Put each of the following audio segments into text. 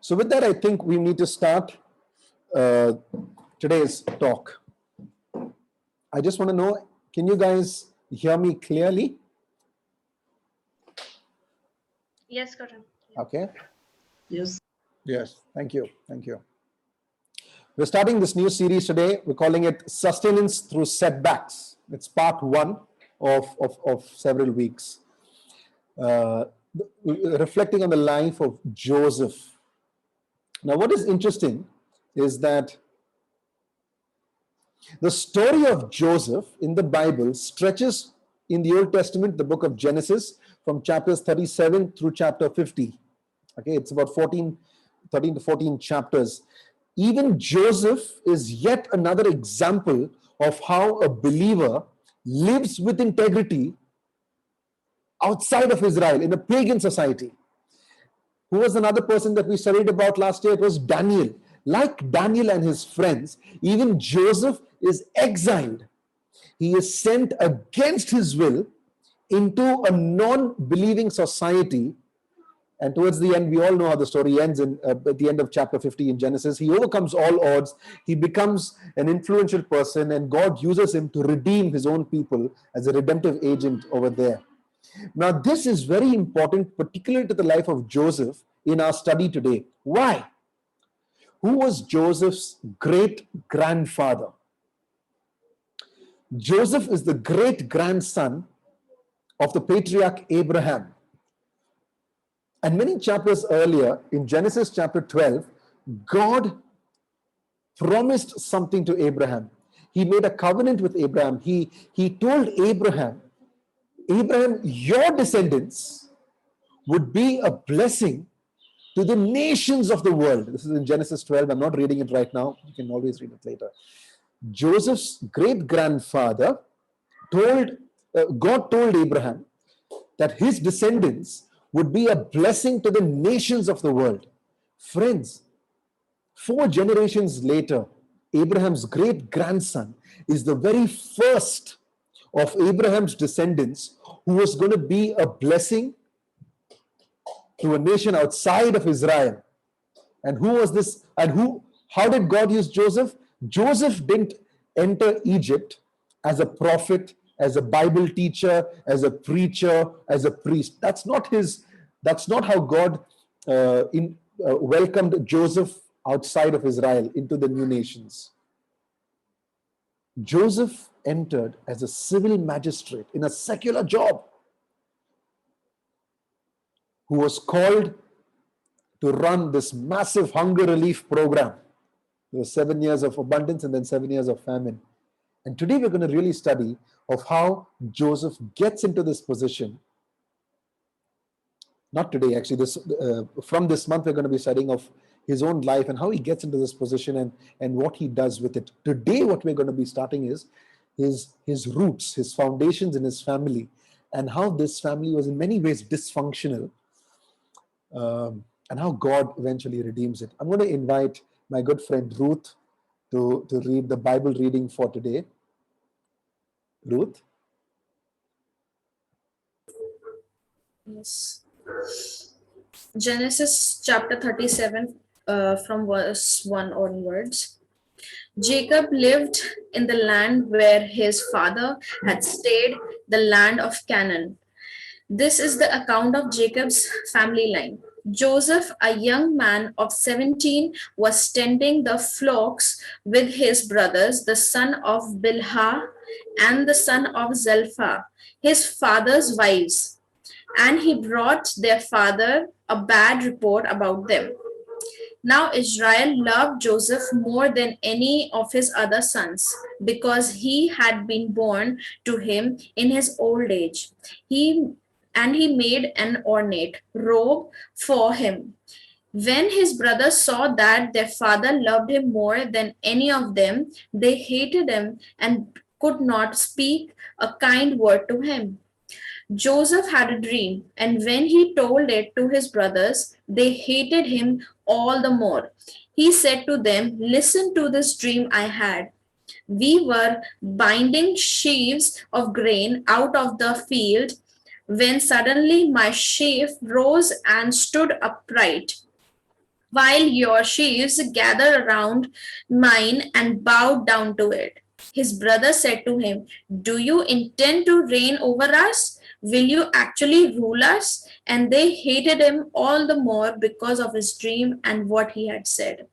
So with that, I think we need to start today's talk. I just want to know, can you guys hear me clearly? Yes, Karan. Okay. Yes. Yes. Thank you. Thank you. We're starting this new series today. We're calling it Sustenance Through Setbacks. It's part one of several weeks. Reflecting on the life of Joseph. Now, what is interesting is that the story of Joseph in the Bible stretches in the Old Testament, the book of Genesis, from chapters 37 through chapter 50. Okay, it's about 13 to 14 chapters. Even Joseph is yet another example of how a believer lives with integrity outside of Israel in a pagan society. Who was another person that we studied about last year? It was Daniel. Like Daniel and his friends, even Joseph is exiled. He is sent against his will into a non-believing society. And towards the end, we all know how the story ends at the end of chapter 50 in Genesis. He overcomes all odds. He becomes an influential person, and God uses him to redeem his own people as a redemptive agent over there. Now, this is very important, particularly to the life of Joseph in our study today. Why? Who was Joseph's great-grandfather? Joseph is the great-grandson of the patriarch Abraham. And many chapters earlier, in Genesis chapter 12, God promised something to Abraham. He made a covenant with Abraham. He told Abraham, your descendants would be a blessing to the nations of the world. This is in Genesis 12. I'm not reading it right now. You can always read it later. Joseph's great-grandfather God told Abraham that his descendants would be a blessing to the nations of the world. Friends, 4 generations later, Abraham's great-grandson is the very first of Abraham's descendants who was going to be a blessing to a nation outside of Israel. And who was this? And how did God use Joseph? Joseph didn't enter Egypt as a prophet, as a Bible teacher, as a preacher, as a priest. That's not how God welcomed Joseph outside of Israel into the new nations. Joseph entered as a civil magistrate in a secular job, who was called to run this massive hunger relief program. There were 7 years of abundance and then 7 years of famine. And today we're going to really study of how Joseph gets into this position. Not today, actually. From this month, we're going to be studying of his own life and how he gets into this position and what he does with it. Today, what we're going to be starting is his roots, his foundations in his family, and how this family was in many ways dysfunctional, and how God eventually redeems it. I'm going to invite my good friend Ruth to read the Bible reading for today. Ruth? Yes. Genesis chapter 37 from verse 1 onwards. Jacob lived in the land where his father had stayed, the land of Canaan. This is the account of Jacob's family line. Joseph, a young man of 17, was tending the flocks with his brothers, the son of Bilhah and the son of Zilpah, his father's wives, and he brought their father a bad report about them. Now Israel loved Joseph more than any of his other sons, because he had been born to him in his old age. He made an ornate robe for him. When his brothers saw that their father loved him more than any of them, they hated him and could not speak a kind word to him. Joseph had a dream, and when he told it to his brothers, they hated him all the more. He said to them, "Listen to this dream I had. We were binding sheaves of grain out of the field when suddenly my sheaf rose and stood upright. while your sheaves gathered around mine and bowed down to it. His brother said to him, do you intend to reign over us? Will you actually rule us? And they hated him all the more because of his dream and what he had said.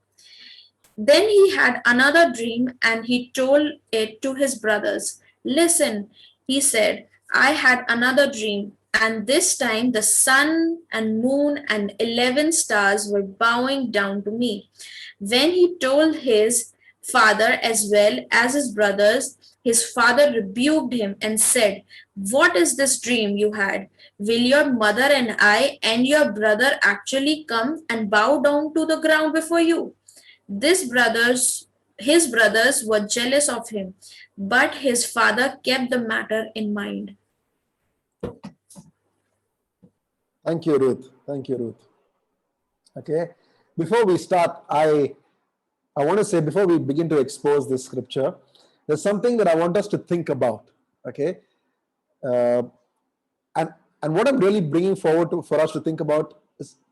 Then he had another dream and he told it to his brothers. Listen, he said, I had another dream, and this time the sun and moon and 11 stars were bowing down to me. When he told his father as well as his brothers, his father rebuked him and said, what is this dream you had? Will your mother and I and your brother actually come and bow down to the ground before you? This brothers, his brothers were jealous of him, but his father kept the matter in mind. Thank you, Ruth. Thank you, Ruth. Okay. Before we start, I want to say, before we begin to expose this scripture, there's something that I want us to think about. Okay. Uh, and what I'm really bringing forward for us to think about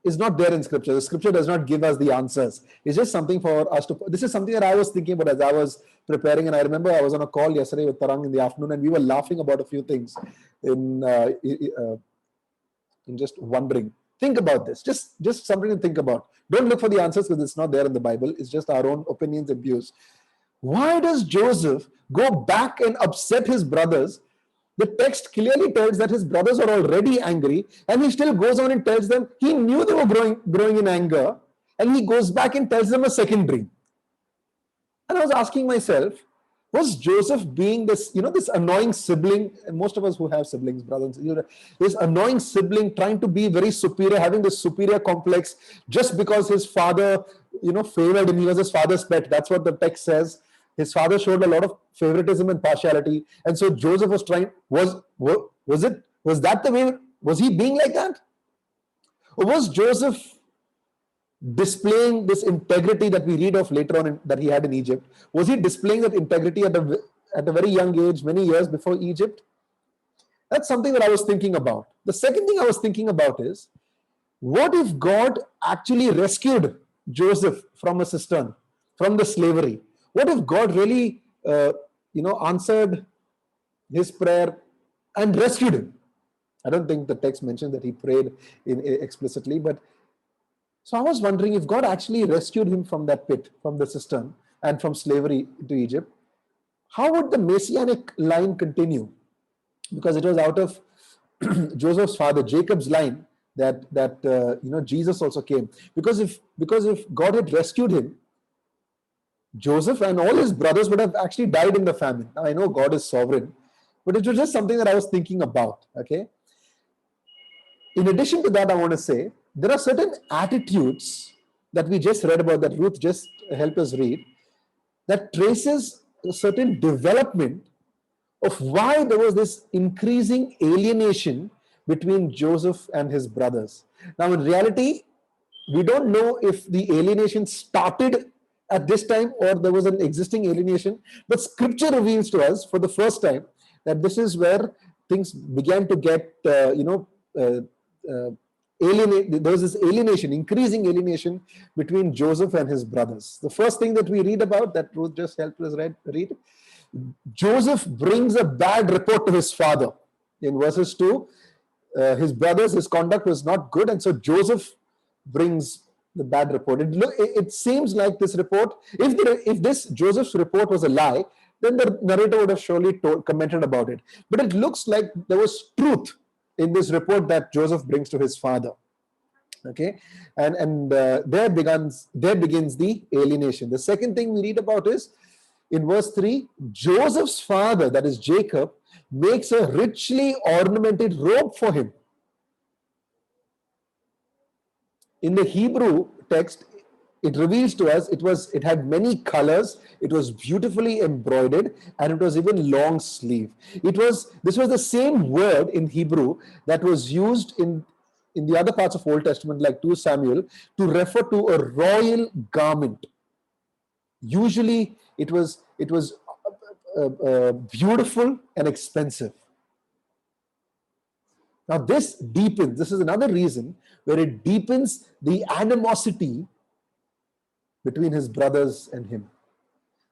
is not there in scripture. The scripture does not give us the answers. It's just something for us to. This is something that I was thinking about as I was preparing, and I remember I was on a call yesterday with Tarang in the afternoon, and we were laughing about a few things in just wondering. Think about this. Just something to think about. Don't look for the answers because it's not there in the Bible. It's just our own opinions and views. Why does Joseph go back and upset his brothers? The text clearly tells that his brothers are already angry, and he still goes on and tells them he knew they were growing in anger, and he goes back and tells them a second dream. And I was asking myself, was Joseph being this, this annoying sibling? And most of us who have siblings, brothers, this annoying sibling trying to be very superior, having this superior complex just because his father, favored him. He was his father's pet. That's what the text says. His father showed a lot of favoritism and partiality. And so Joseph was trying, was that the way, was he being like that? Or was Joseph displaying this integrity that we read of later on that he had in Egypt? Was he displaying that integrity at a very young age, many years before Egypt? That's something that I was thinking about. The second thing I was thinking about is, what if God actually rescued Joseph from a cistern, from the slavery? What if God really, answered his prayer and rescued him? I don't think the text mentions that he prayed explicitly, but so I was wondering, if God actually rescued him from that pit, from the cistern, and from slavery to Egypt, how would the messianic line continue? Because it was out of Joseph's father, Jacob's line, that Jesus also came. Because if God had rescued him, Joseph and all his brothers would have actually died in the famine. Now I know God is sovereign, but it was just something that I was thinking about. Okay. In addition to that, I want to say there are certain attitudes that we just read about, that Ruth just helped us read, that traces a certain development of why there was this increasing alienation between Joseph and his brothers. Now, in reality, we don't know if the alienation started at this time or there was an existing alienation, but scripture reveals to us for the first time that this is where things began to get, there was this alienation, increasing alienation between Joseph and his brothers. The first thing that we read about, that Ruth just helped us read, Joseph brings a bad report to his father. In verses 2, his brothers, his conduct was not good, and so Joseph brings the bad report. It seems like this report, if this Joseph's report was a lie, then the narrator would have surely commented about it. But it looks like there was truth in this report that Joseph brings to his father. Okay, and there begins the alienation. The second thing we read about is in verse 3, Joseph's father, that is Jacob, makes a richly ornamented robe for him. In the Hebrew text, it reveals to us it had many colors, it was beautifully embroidered, and it was even long sleeve. This was the same word in Hebrew that was used in the other parts of Old Testament, like 2 Samuel, to refer to a royal garment. Usually it was beautiful and expensive. Now this is another reason where it deepens the animosity between his brothers and him.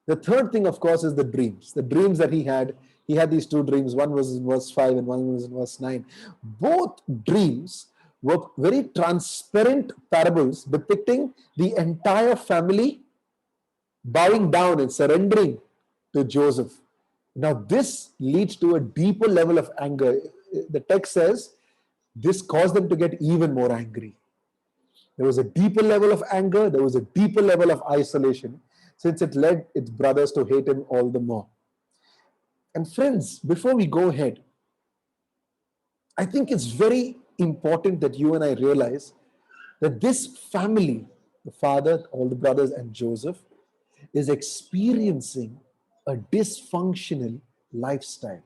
The third thing, of course, is the dreams. The dreams that he had. He had these two dreams. One was in verse 5 and one was in verse 9. Both dreams were very transparent parables depicting the entire family bowing down and surrendering to Joseph. Now, this leads to a deeper level of anger. The text says this caused them to get even more angry. There was a deeper level of anger, there was a deeper level of isolation, since it led its brothers to hate him all the more. And friends, before we go ahead, I think it's very important that you and I realize that this family, the father, all the brothers, and Joseph, is experiencing a dysfunctional lifestyle.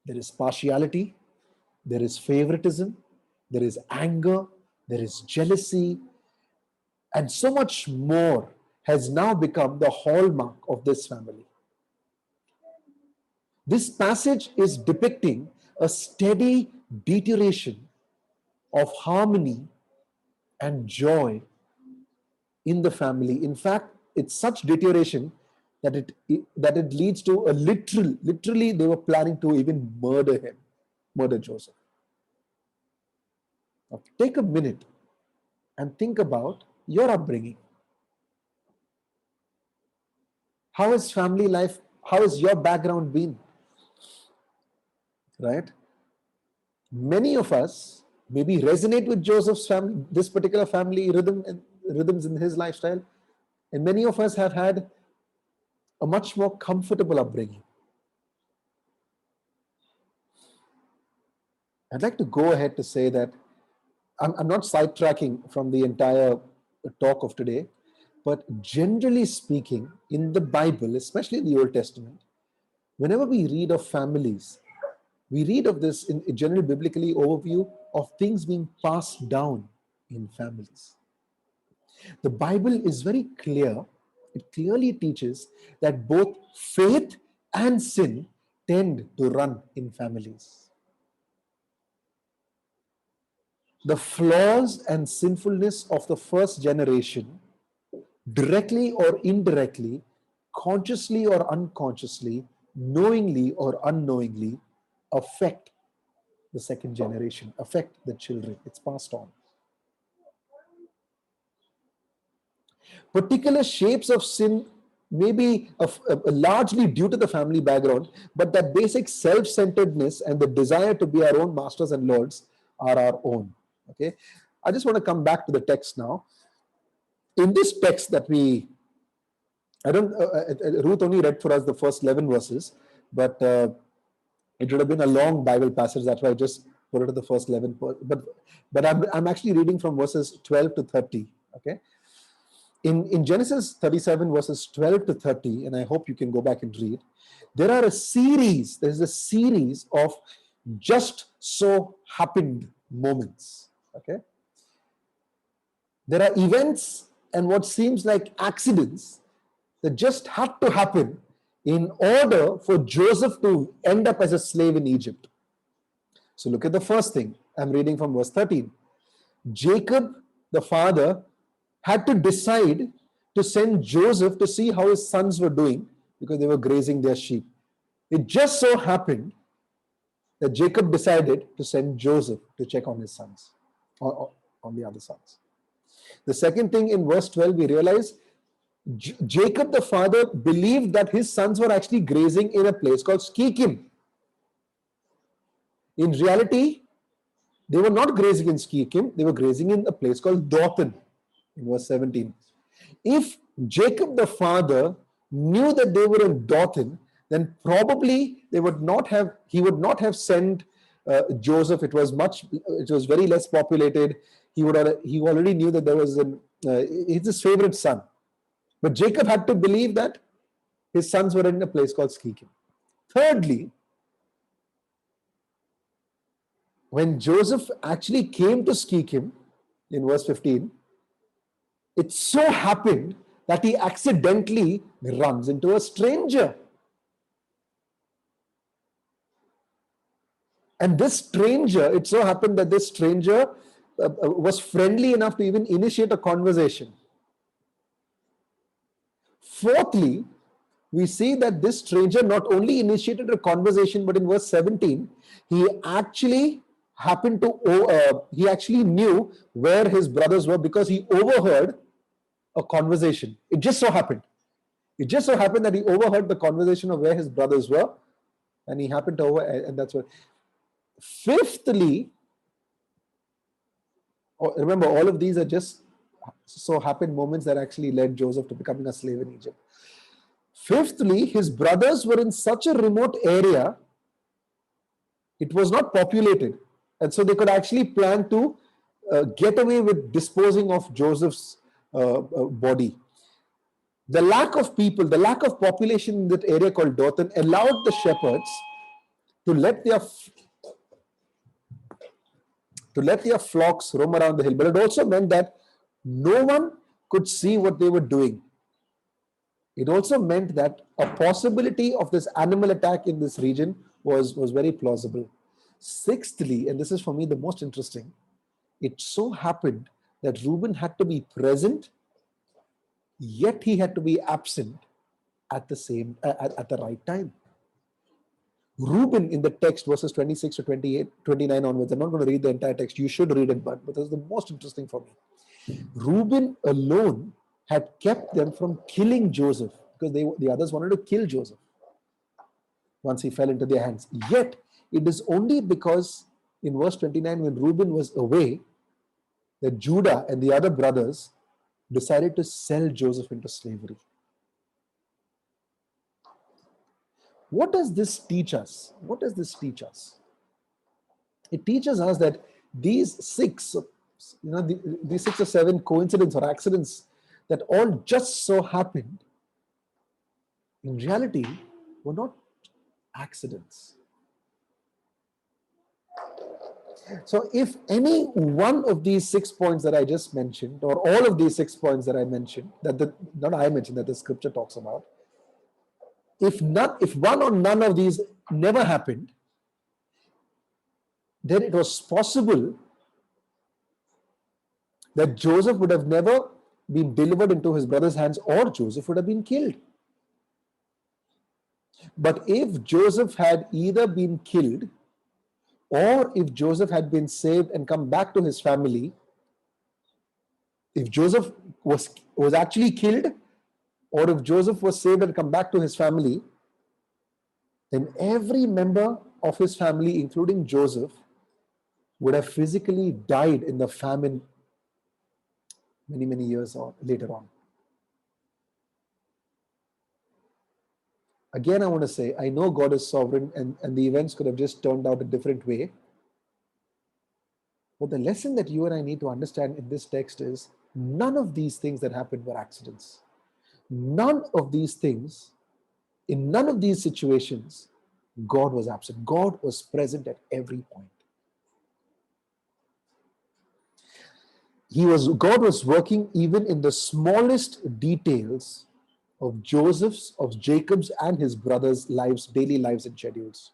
There is partiality, there is favoritism, there is anger, there is jealousy, and so much more has now become the hallmark of this family. This passage is depicting a steady deterioration of harmony and joy in the family. In fact, it's such deterioration that it leads to a literally they were planning to even murder Joseph. Now, take a minute and think about your upbringing. How is family life? How has your background been? Right? Many of us maybe resonate with Joseph's family, this particular family rhythms in his lifestyle, and many of us have had a much more comfortable upbringing. I'd like to go ahead to say that I'm not sidetracking from the entire talk of today, but generally speaking, in the Bible, especially in the Old Testament, whenever we read of families, we read of this in general biblically overview of things being passed down in families. The Bible is very clear. It clearly teaches that both faith and sin tend to run in families. The flaws and sinfulness of the first generation, directly or indirectly, consciously or unconsciously, knowingly or unknowingly, affect the second generation, affect the children. It's passed on. Particular shapes of sin may be largely due to the family background, but that basic self-centeredness and the desire to be our own masters and lords are our own. Okay, I just want to come back to the text now. In this text that Ruth only read for us the first 11 verses, but it would have been a long Bible passage. That's why I just put it to the first 11. But I'm actually reading from verses 12 to 30. Okay. In Genesis 37 verses 12 to 30, and I hope you can go back and read, there's a series of just so happened moments. Okay. There are events and what seems like accidents that just had to happen in order for Joseph to end up as a slave in Egypt. So look at the first thing. I'm reading from verse 13. Jacob, the father, had to decide to send Joseph to see how his sons were doing because they were grazing their sheep. It just so happened that Jacob decided to send Joseph to check on his sons, or on the other sons. The second thing, in verse 12, we realize Jacob the father believed that his sons were actually grazing in a place called Shechem. In reality, they were not grazing in Shechem, they were grazing in a place called Dothan, in verse 17. If Jacob the father knew that they were in Dothan, then probably he would not have sent Joseph. It was very less populated. He already knew that there was it's his favorite son. But Jacob had to believe that his sons were in a place called Shechem. Thirdly, when Joseph actually came to Shechem, in verse 15, it so happened that he accidentally runs into a stranger. And this stranger, it so happened that this stranger was friendly enough to even initiate a conversation. Fourthly, we see that this stranger not only initiated a conversation, but in verse 17, he actually he actually knew where his brothers were because he overheard a conversation. It just so happened. It just so happened that he overheard the conversation of where his brothers were, and he happened to and that's what. Fifthly, remember, all of these are just so happened moments that actually led Joseph to becoming a slave in Egypt. Fifthly, his brothers were in such a remote area, it was not populated. And so they could actually plan to get away with disposing of Joseph's body. The lack of people, the lack of population in that area called Dothan allowed the shepherds to let their flocks roam around the hill. But it also meant that no one could see what they were doing. It also meant that a possibility of this animal attack in this region was very plausible. Sixthly, and this is for me the most interesting, it so happened that Reuben had to be present, yet he had to be absent at the right time. Reuben in the text, verses 26 to 28, 29 onwards, I'm not going to read the entire text, you should read it, but this is the most interesting for me. Reuben alone had kept them from killing Joseph because the others wanted to kill Joseph once he fell into their hands. Yet, it is only because in verse 29, when Reuben was away, that Judah and the other brothers decided to sell Joseph into slavery. What does this teach us? What does this teach us? It teaches us that these six or seven coincidences or accidents that all just so happened, in reality, were not accidents. So if any one of these 6 points that I just mentioned, or all of these 6 points that I mentioned, that the scripture talks about, if one or none of these never happened, then it was possible that Joseph would have never been delivered into his brother's hands, or Joseph would have been killed. But if Joseph had either been killed, or if Joseph had been saved and come back to his family, if Joseph was actually killed, or if Joseph was saved and come back to his family, then every member of his family, including Joseph, would have physically died in the famine many years later on. Again, I want to say, I know God is sovereign and the events could have just turned out a different way. But the lesson that you and I need to understand in this text is none of these things that happened were accidents. None of these things, in none of these situations, God was absent. God was present at every point. God was working even in the smallest details of Joseph's, of Jacob's, and his brothers' lives, daily lives and schedules.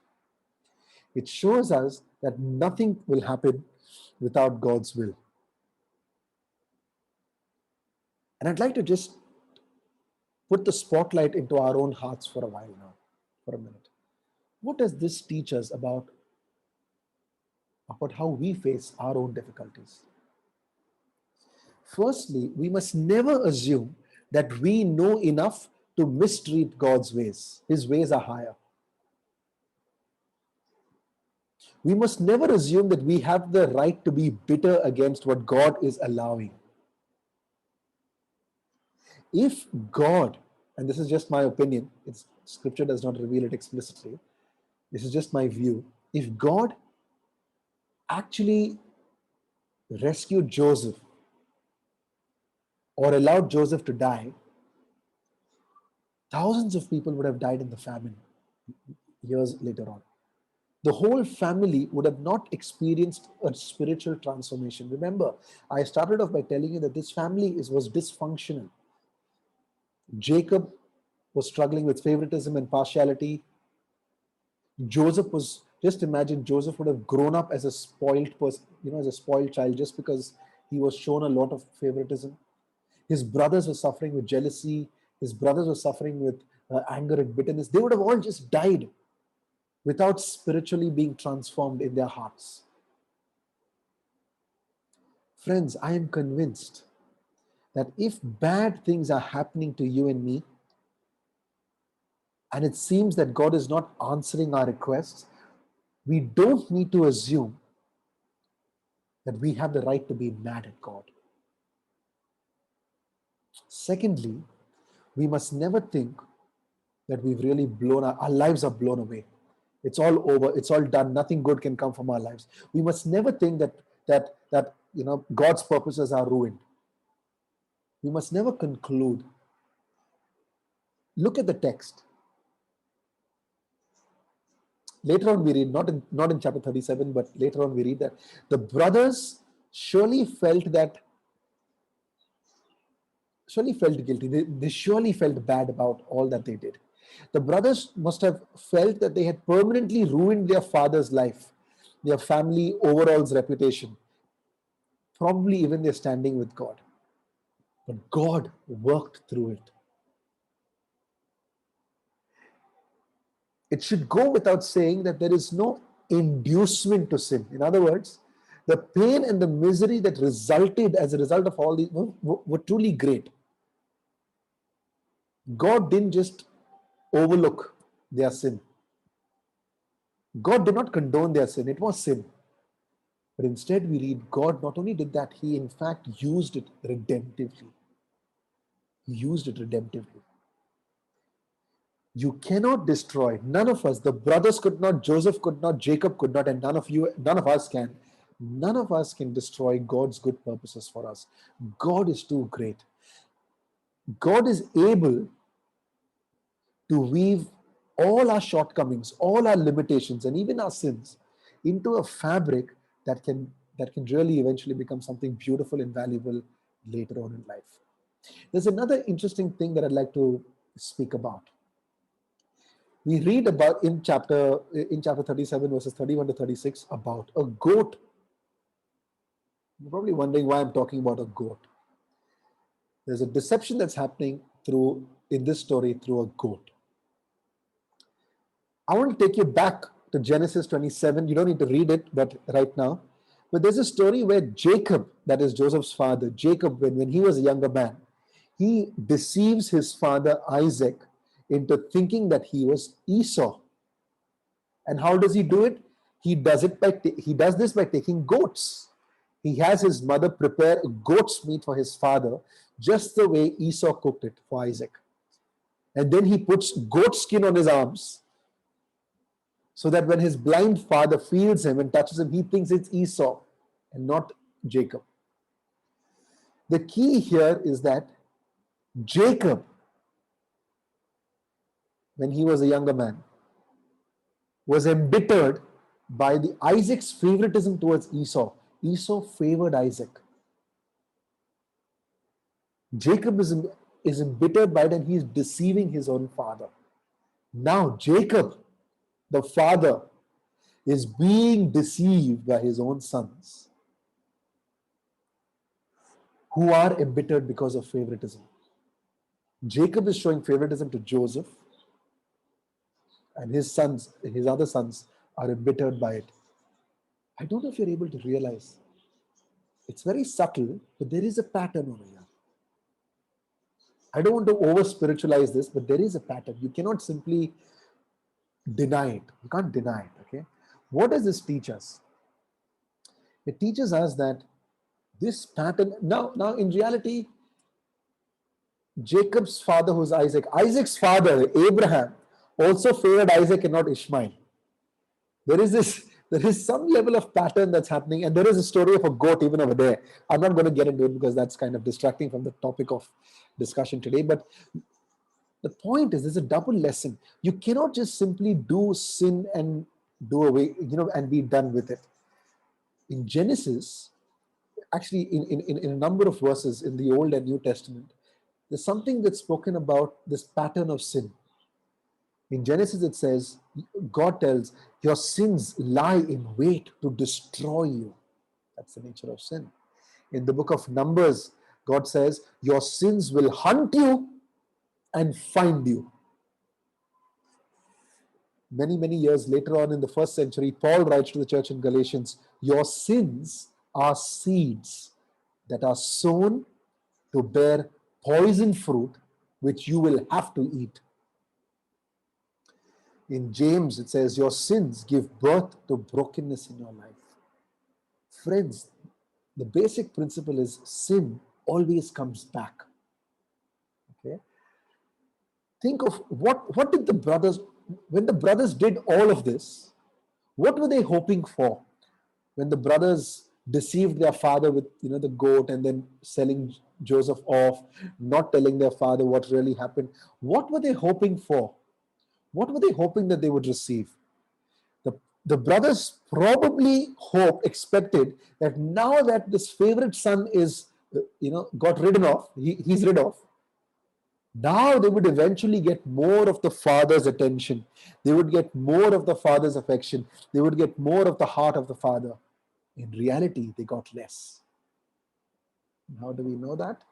It shows us that nothing will happen without God's will. And I'd like to just put the spotlight into our own hearts for a while now, for a minute. What does this teach us about how we face our own difficulties? Firstly, we must never assume that we know enough to mistreat God's ways. His ways are higher. We must never assume that we have the right to be bitter against what God is allowing. If God, and this is just my opinion, scripture does not reveal it explicitly, this is just my view, if God actually rescued Joseph or allowed Joseph to die, thousands of people would have died in the famine years later on. The whole family would have not experienced a spiritual transformation. Remember, I started off by telling you that this family was dysfunctional. Jacob was struggling with favoritism and partiality. Just imagine Joseph would have grown up as a spoiled person, as a spoiled child, just because he was shown a lot of favoritism. His brothers were suffering with jealousy, his brothers were suffering with anger and bitterness, they would have all just died without spiritually being transformed in their hearts. Friends, I am convinced that if bad things are happening to you and me, and it seems that God is not answering our requests, we don't need to assume that we have the right to be mad at God. Secondly, we must never think that we've really our lives are blown away. It's all over. It's all done. Nothing good can come from our lives. We must never think that God's purposes are ruined. We must never conclude. Look at the text. Later on we read, not in chapter 37, but later on we read that the brothers surely felt guilty. They surely felt bad about all that they did. The brothers must have felt that they had permanently ruined their father's life, their family overall's reputation, probably even their standing with God. But God worked through it. It should go without saying that there is no inducement to sin. In other words, the pain and the misery that resulted as a result of all these were truly great. God didn't just overlook their sin. God did not condone their sin. It was sin. But instead we read God not only did that, he in fact used it redemptively. He used it redemptively. You cannot destroy, none of us, the brothers could not, Joseph could not, Jacob could not, and none of us can. None of us can destroy God's good purposes for us. God is too great. God is able to weave all our shortcomings, all our limitations, and even our sins into a fabric that can really eventually become something beautiful and valuable later on in life. There's another interesting thing that I'd like to speak about. We read about in chapter 37, verses 31 to 36, about a goat. You're probably wondering why I'm talking about a goat. There's a deception that's happening in this story through a goat. I want to take you back to Genesis 27. You don't need to read it, but right now. But there's a story where Jacob, that is Joseph's father, Jacob, when he was a younger man, he deceives his father Isaac into thinking that he was Esau. And how does he do it? He does this by taking goats. He has his mother prepare goat's meat for his father, just the way Esau cooked it for Isaac. And then he puts goat skin on his arms, so that when his blind father feels him and touches him, he thinks it's Esau and not Jacob. The key here is that Jacob, when he was a younger man, was embittered by Isaac's favoritism towards Esau. Esau favored Isaac. Jacob is embittered by it, and he is deceiving his own father. Now Jacob, the father, is being deceived by his own sons, who are embittered because of favoritism. Jacob is showing favoritism to Joseph, and his other sons are embittered by it. I don't know if you're able to realize. It's very subtle, but there is a pattern over here. I don't want to over spiritualize this, but there is a pattern. You cannot simply deny it. You can't deny it, okay? What does this teach us? It teaches us that this pattern, now in reality, Jacob's father, who's Isaac's father, Abraham, also favored Isaac and not Ishmael. There is some level of pattern that's happening, and there is a story of a goat even over there. I'm not going to get into it because that's kind of distracting from the topic of discussion today, but the point is, there's a double lesson. You cannot just simply do sin and do away, and be done with it. In Genesis, actually in a number of verses in the Old and New Testament, there's something that's spoken about this pattern of sin. In Genesis, it says, God tells, your sins lie in wait to destroy you. That's the nature of sin. In the book of Numbers, God says, your sins will hunt you and find you. Many, many years later on in the first century, Paul writes to the church in Galatians, your sins are seeds that are sown to bear poison fruit, which you will have to eat. In James, it says, your sins give birth to brokenness in your life. Friends, the basic principle is sin always comes back. Okay? Think of what did the brothers, when the brothers did all of this, what were they hoping for? When the brothers deceived their father with the goat and then selling Joseph off, not telling their father what really happened, what were they hoping for? What were they hoping that they would receive? The brothers probably expected that now that this favorite son is, got ridden off, he's rid of, now they would eventually get more of the father's attention. They would get more of the father's affection. They would get more of the heart of the father. In reality, they got less. And how do we know that?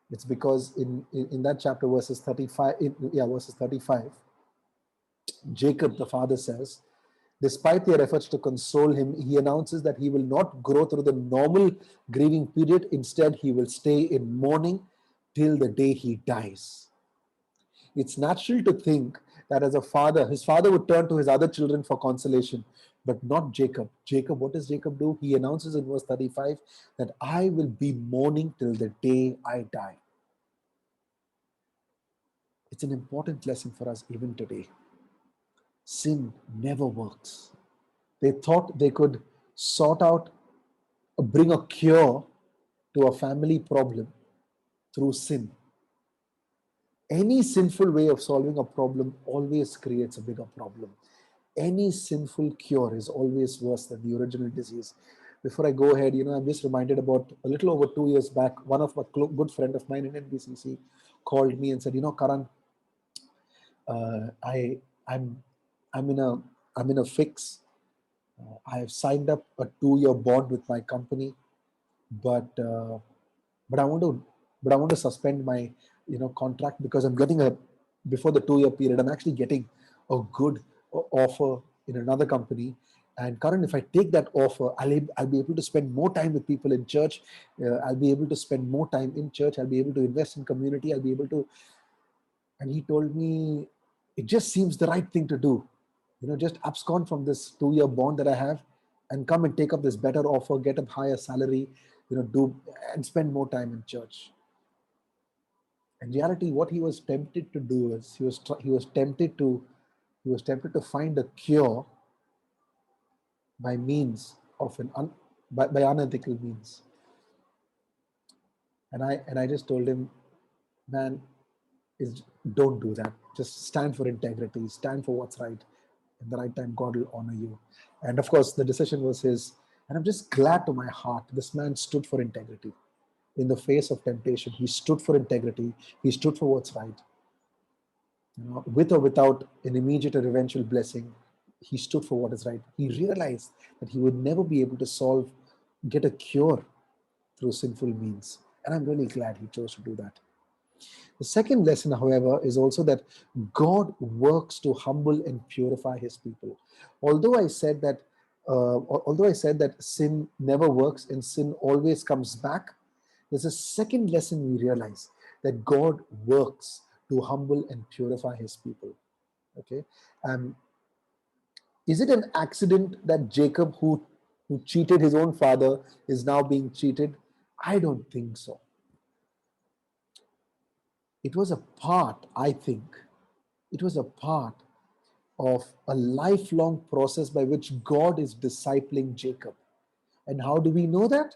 It's because in that chapter, verses 35, verses 35, Jacob, the father, says, despite their efforts to console him, he announces that he will not grow through the normal grieving period. Instead, he will stay in mourning till the day he dies. It's natural to think that as a father, his father would turn to his other children for consolation, but not Jacob. Jacob, what does Jacob do? He announces in verse 35 that I will be mourning till the day I die. It's an important lesson for us even today. Sin never works. They thought they could sort out, bring a cure to a family problem through sin. Any sinful way of solving a problem always creates a bigger problem. Any sinful cure is always worse than the original disease. Before I go ahead, I'm just reminded about a little over 2 years back, one of my good friend of mine in NBCC called me and said, Karan, I'm in a fix. I have signed up a 2-year bond with my company, but I want to suspend my contract because I'm getting before the 2-year period. I'm actually getting a good offer in another company. And Karan, if I take that offer, I'll be able to spend more time with people in church. I'll be able to spend more time in church. I'll be able to invest in community. I'll be able to. And he told me, it just seems the right thing to do. Just abscond from this 2-year bond that I have and come and take up this better offer, get a higher salary, do and spend more time in church. In reality, what he was tempted to do is he was tempted to find a cure by means of by unethical means. And I just told him, man, don't do that. Just stand for integrity, stand for what's right. In the right time, God will honor you. And of course, the decision was his. And I'm just glad to my heart, this man stood for integrity. In the face of temptation, he stood for integrity. He stood for what's right. With or without an immediate or eventual blessing, he stood for what is right. He realized that he would never be able to get a cure through sinful means. And I'm really glad he chose to do that. The second lesson, however, is also that God works to humble and purify his people. Although I said that sin never works and sin always comes back, there's a second lesson we realize, that God works to humble and purify his people. Okay. Is it an accident that Jacob, who cheated his own father, is now being cheated? I don't think so. It was a part, I think, it was a part of a lifelong process by which God is discipling Jacob. And how do we know that?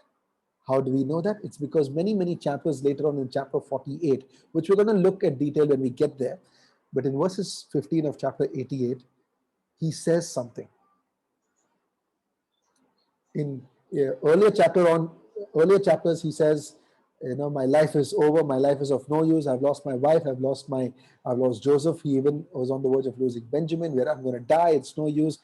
How do we know that? It's because many, many chapters later on in chapter 48, which we're going to look at detail when we get there. But in verses 15 of chapter 88, he says something. In earlier chapters, he says, my life is over. My life is of no use. I've lost my wife. I've lost Joseph. He even was on the verge of losing Benjamin, where I'm going to die. It's no use.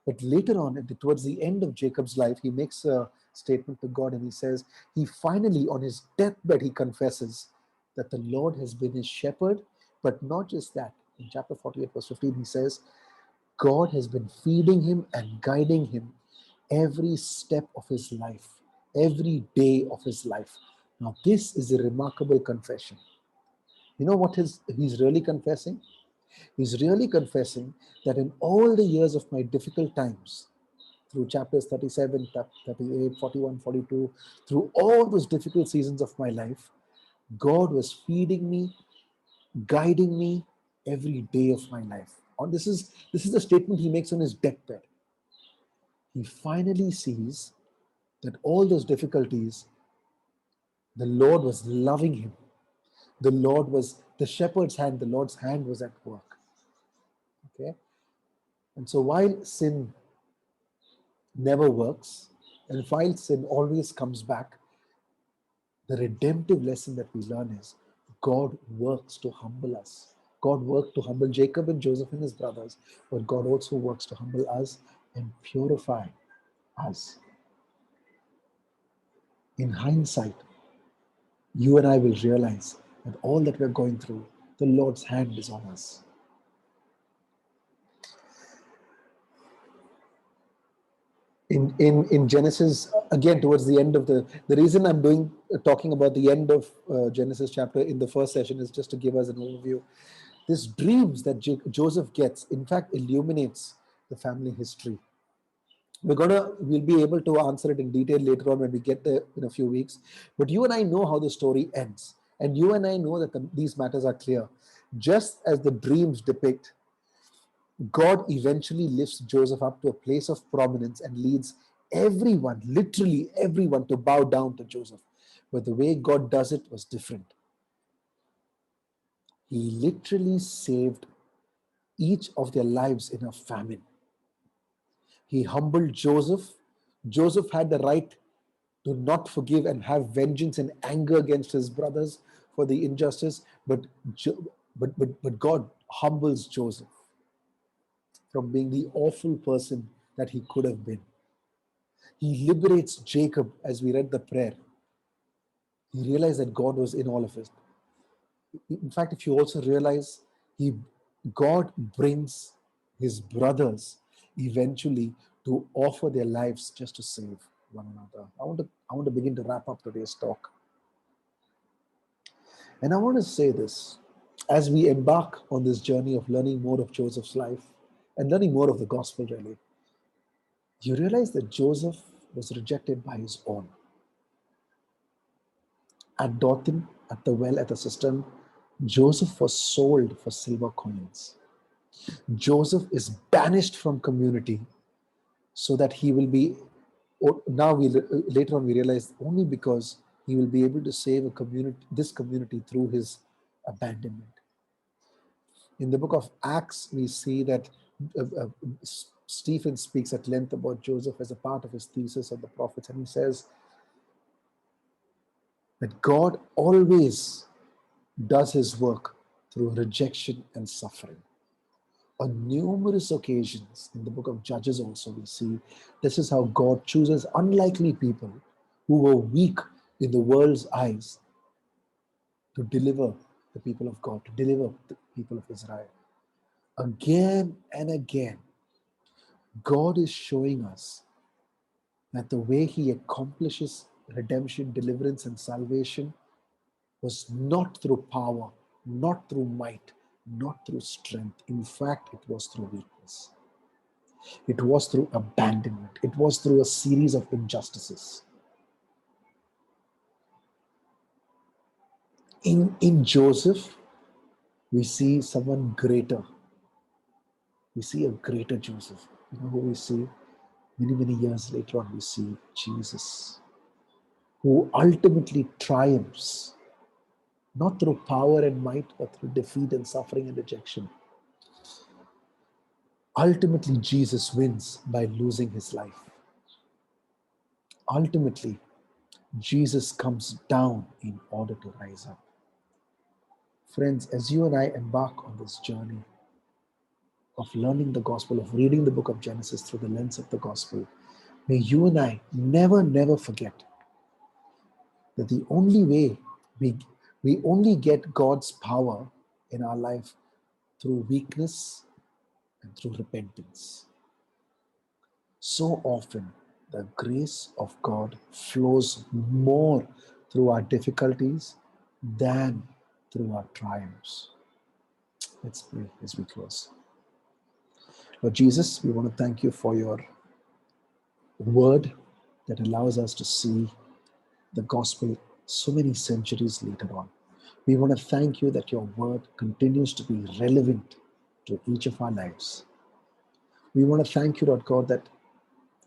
But later on, towards the end of Jacob's life, he makes a statement to God and he says, he finally, on his deathbed, he confesses that the Lord has been his shepherd But not just that. In chapter 48, verse 15, he says, God has been feeding him and guiding him every step of his life, every day of his life. Now, this is a remarkable confession. You know what he's really confessing? He's really confessing that in all the years of my difficult times, through chapters 37, 38, 41, 42, through all those difficult seasons of my life, God was feeding me, guiding me every day of my life. And this is the statement he makes on his deathbed. He finally sees that all those difficulties, the Lord was loving him. The Lord was the shepherd's hand, the Lord's hand was at work. Okay? And so while sin never works, and while sin always comes back, the redemptive lesson that we learn is God works to humble us. God worked to humble Jacob and Joseph and his brothers, but God also works to humble us and purify us. In hindsight, you and I will realize that all that we're going through, the Lord's hand is on us. In Genesis, again, towards the end of the reason I'm talking about the end of Genesis chapter in the first session is just to give us an overview. This dreams that Joseph gets, in fact, illuminates the family history. We'll be able to answer it in detail later on when we get there in a few weeks. But you and I know how the story ends. And you and I know that these matters are clear. Just as the dreams depict, God eventually lifts Joseph up to a place of prominence and leads everyone, literally everyone, to bow down to Joseph. But the way God does it was different. He literally saved each of their lives in a famine. He humbled Joseph. Joseph had the right to not forgive and have vengeance and anger against his brothers for the injustice, but God humbles Joseph from being the awful person that he could have been. He liberates Jacob as we read the prayer. He realized that God was in all of it. In fact, if you also realize, God brings his brothers eventually to offer their lives just to save one another. I want to begin to wrap up today's talk. And I want to say this, as we embark on this journey of learning more of Joseph's life and learning more of the gospel, really, you realize that Joseph was rejected by his own. At Dothan, at the well, at the cistern, Joseph was sold for silver coins. Joseph is banished from community so that he will be, later on we realize, only because he will be able to save this community through his abandonment. In the book of Acts, we see that Stephen speaks at length about Joseph as a part of his thesis on the prophets, and he says that God always does his work through rejection and suffering. On numerous occasions in the book of Judges also we see this is how God chooses unlikely people who were weak in the world's eyes to deliver the people of God, to deliver the people of Israel. Again and again, God is showing us that the way he accomplishes redemption, deliverance, and salvation was not through power, not through might, not through strength. In fact, it was through weakness. It was through abandonment. It was through a series of injustices. In Joseph, we see someone greater. We see a greater Joseph. You know who we see? Many, many years later on, we see Jesus, who ultimately triumphs, not through power and might, but through defeat and suffering and rejection. Ultimately, Jesus wins by losing his life. Ultimately, Jesus comes down in order to rise up. Friends, as you and I embark on this journey of learning the gospel, of reading the book of Genesis through the lens of the gospel, may you and I never, never forget that the only way we only get God's power in our life through weakness and through repentance. So often, the grace of God flows more through our difficulties than through our triumphs. Let's pray as we close. Lord Jesus, we want to thank you for your word that allows us to see the gospel so many centuries later on. We want to thank you that your word continues to be relevant to each of our lives. We want to thank you, Lord God, that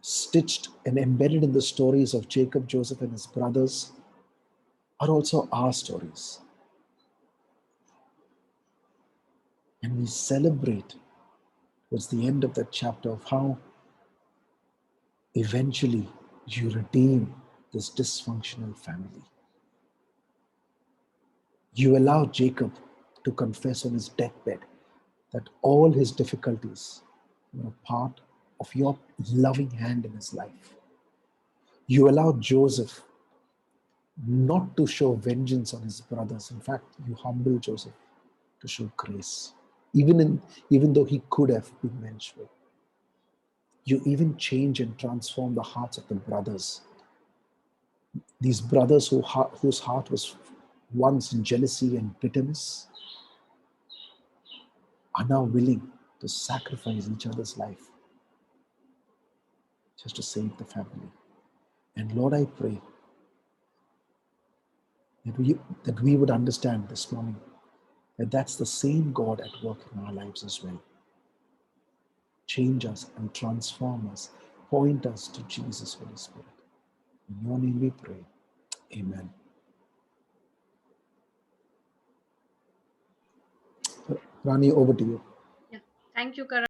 stitched and embedded in the stories of Jacob, Joseph, and his brothers are also our stories. And we celebrate towards the end of that chapter of how eventually you redeem this dysfunctional family. You allow Jacob to confess on his deathbed that all his difficulties were a part of your loving hand in his life. You allow Joseph not to show vengeance on his brothers. In fact, you humble Joseph to show grace, even though he could have been vengeful. You even change and transform the hearts of the brothers. These brothers whose heart was once in jealousy and bitterness are now willing to sacrifice each other's life just to save the family. And Lord, I pray that we would understand this morning that that's the same God at work in our lives as well. Change us and transform us, point us to Jesus, Holy Spirit. In your name we pray. Amen. Rani, over to you. Yeah. Thank you, Karan.